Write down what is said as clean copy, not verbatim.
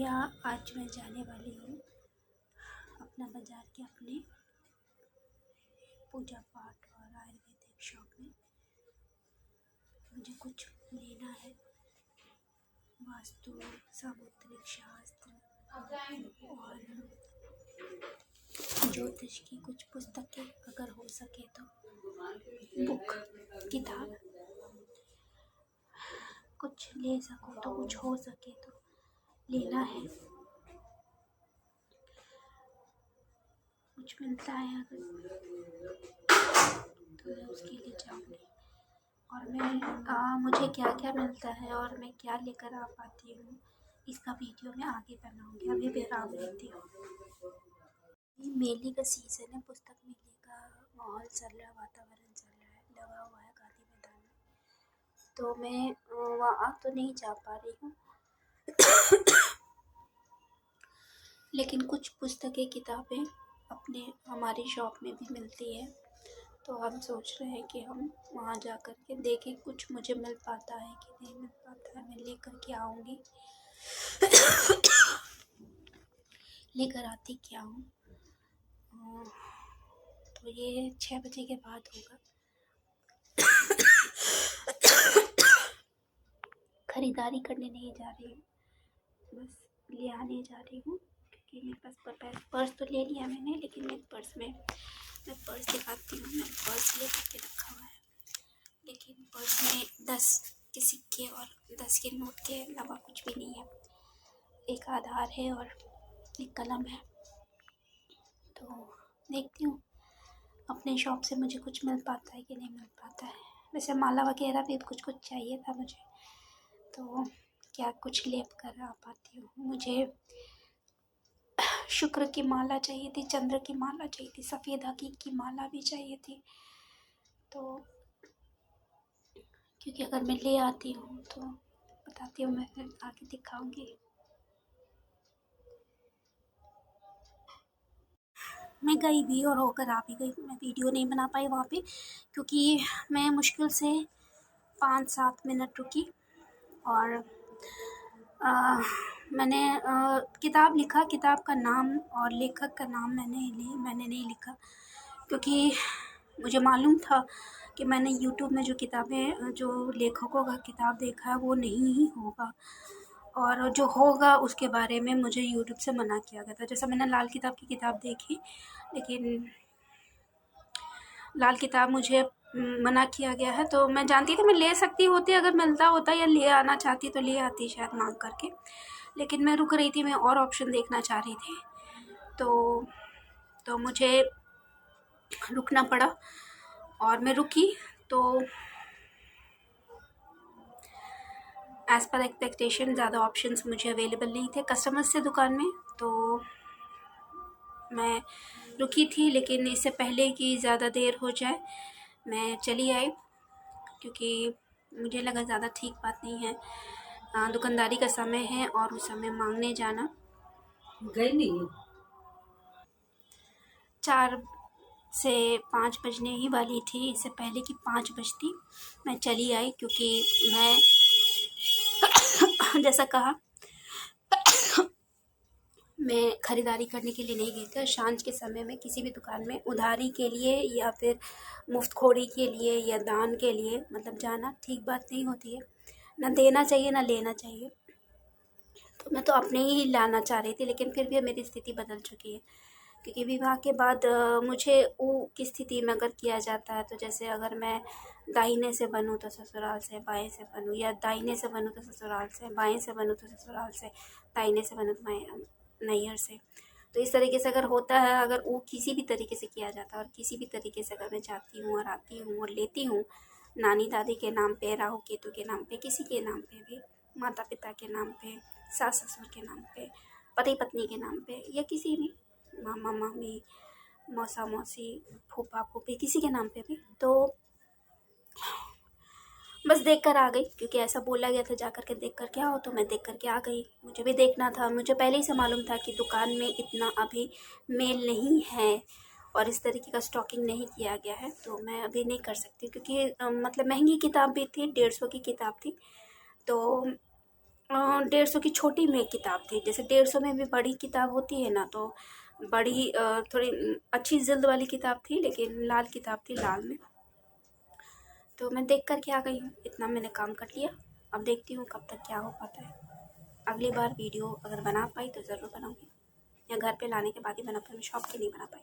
भैया आज मैं जाने वाली हूँ अपना बाज़ार के अपने पूजा पाठ और आयुर्वेदिक शॉप में। मुझे कुछ लेना है, वास्तु, सामुद्रिक शास्त्र और ज्योतिष की कुछ पुस्तकें, अगर हो सके तो बुक, किताब कुछ ले सको तो, कुछ हो सके तो लेना है। कुछ मिलता है अगर तो मैं उसके लिए जाऊँगी। और मैं मुझे क्या क्या मिलता है और मैं क्या लेकर आ पाती हूँ, इसका वीडियो मैं आगे बनाऊँगी। अभी विराम लेती हूँ। मेले का सीज़न है, पुस्तक मेले का माहौल चल रहा है, वातावरण चल रहा है, लगा हुआ है गांधी मैदान में। तो मैं वहाँ तो नहीं जा पा रही हूँ लेकिन कुछ पुस्तकें, किताबें अपने हमारी शॉप में भी मिलती है। तो हम सोच रहे हैं कि हम वहाँ जा कर के देखें कुछ मुझे मिल पाता है कि नहीं मिल पाता है। मैं लेकर के आऊँगी, लेकर आती क्या हूँ। तो ये 6 बजे के बाद होगा। ख़रीदारी करने नहीं जा रही हूँ, बस ले आने जा रही हूँ, क्योंकि मेरे पास पर्स तो ले लिया मैंने, लेकिन मेरे पर्स में, मैं पर्स दिखाती हूँ, मैंने पर्स ले करके रखा हुआ है, लेकिन पर्स में 10 के सिक्के और 10 के नोट के अलावा कुछ भी नहीं है। एक आधार है और एक कलम है। तो देखती हूँ अपने शॉप से मुझे कुछ मिल पाता है कि नहीं मिल पाता है। वैसे माला वगैरह भी कुछ चाहिए था मुझे, तो क्या कुछ ले कर आ पाती हूँ। मुझे शुक्र की माला चाहिए थी, चंद्र की माला चाहिए थी, सफ़ेद हकीक की माला भी चाहिए थी। तो क्योंकि अगर मैं ले आती हूँ तो बताती हूँ, मैं फिर आगे दिखाऊंगी। मैं गई भी और होकर आ भी गई। मैं वीडियो नहीं बना पाई वहाँ पे, क्योंकि मैं मुश्किल से 5-7 मिनट रुकी और मैंने किताब लिखा, किताब का नाम और लेखक का नाम मैंने नहीं लिखा, क्योंकि मुझे मालूम था कि मैंने यूट्यूब में जो किताबें, जो लेखकों का किताब देखा है वो नहीं ही होगा, और जो होगा उसके बारे में मुझे यूट्यूब से मना किया गया था। जैसा मैंने लाल किताब की किताब देखी, लेकिन लाल किताब मुझे मना किया गया है। तो मैं जानती थी मैं ले सकती होती, अगर मिलता होता या ले आना चाहती तो ले आती शायद मांग करके, लेकिन मैं रुक रही थी, मैं और ऑप्शन देखना चाह रही थी। तो मुझे रुकना पड़ा और मैं रुकी। तो एज़ पर एक्सपेक्टेशन ज़्यादा ऑप्शंस मुझे अवेलेबल नहीं थे कस्टमर्स से दुकान में, तो मैं रुकी थी। लेकिन इससे पहले कि ज़्यादा देर हो जाए मैं चली आई, क्योंकि मुझे लगा ज़्यादा ठीक बात नहीं है। दुकानदारी का समय है और उस समय मांगने जाना। गई नहीं 4 से 5 बजने ही वाली थी, इससे पहले कि 5 बजती मैं चली आई, क्योंकि मैं जैसा कहा मैं ख़रीदारी करने के लिए नहीं गई थी। सांझ के समय में किसी भी दुकान में उधारी के लिए या फिर मुफ्तखोरी के लिए या दान के लिए मतलब जाना ठीक बात नहीं होती है। ना देना चाहिए ना लेना चाहिए। तो मैं तो अपने ही लाना चाह रही थी, लेकिन फिर भी मेरी स्थिति बदल चुकी है, क्योंकि विवाह के बाद मुझे ऊ की स्थिति में अगर किया जाता है, तो जैसे अगर मैं दाहिने से बनूँ तो ससुराल से, बाएं से बनूँ, या दाहिने से बनूँ तो ससुराल से, बाएं से बनूँ तो ससुराल से, दाहिने से बनूँ तो नैहर से। तो इस तरीके से अगर होता है, अगर वो किसी भी तरीके से किया जाता है और किसी भी तरीके से अगर मैं जाती हूँ और आती हूँ और लेती हूँ, नानी दादी के नाम पे, राहु केतु के नाम पे, किसी के नाम पे भी, माता पिता के नाम पे, सास ससुर के नाम पे, पति पत्नी के नाम पे, या किसी भी मामा मामी, मौसा मौसी, फूफा फूफी, किसी के नाम पे भी, तो बस देख कर आ गई, क्योंकि ऐसा बोला गया था जा कर के देख कर के आओ, तो मैं देख कर के आ गई। मुझे भी देखना था, मुझे पहले ही से मालूम था कि दुकान में इतना अभी मेल नहीं है और इस तरीके का स्टॉकिंग नहीं किया गया है, तो मैं अभी नहीं कर सकती, क्योंकि मतलब महंगी किताब भी थी, 150 की किताब थी। तो 150 की छोटी में किताब थी। जैसे 150 में भी बड़ी किताब होती है ना, तो बड़ी थोड़ी अच्छी जिल्द वाली किताब थी, लेकिन लाल किताब थी, लाल में। तो मैं देख कर के आ गई हूँ, इतना मैंने काम कर लिया। अब देखती हूँ कब तक क्या हो पाता है। अगली बार वीडियो अगर बना पाई तो ज़रूर बनाऊँगी, या घर पे लाने के बाद ही बना पाई, मैं शॉप की नहीं बना पाई।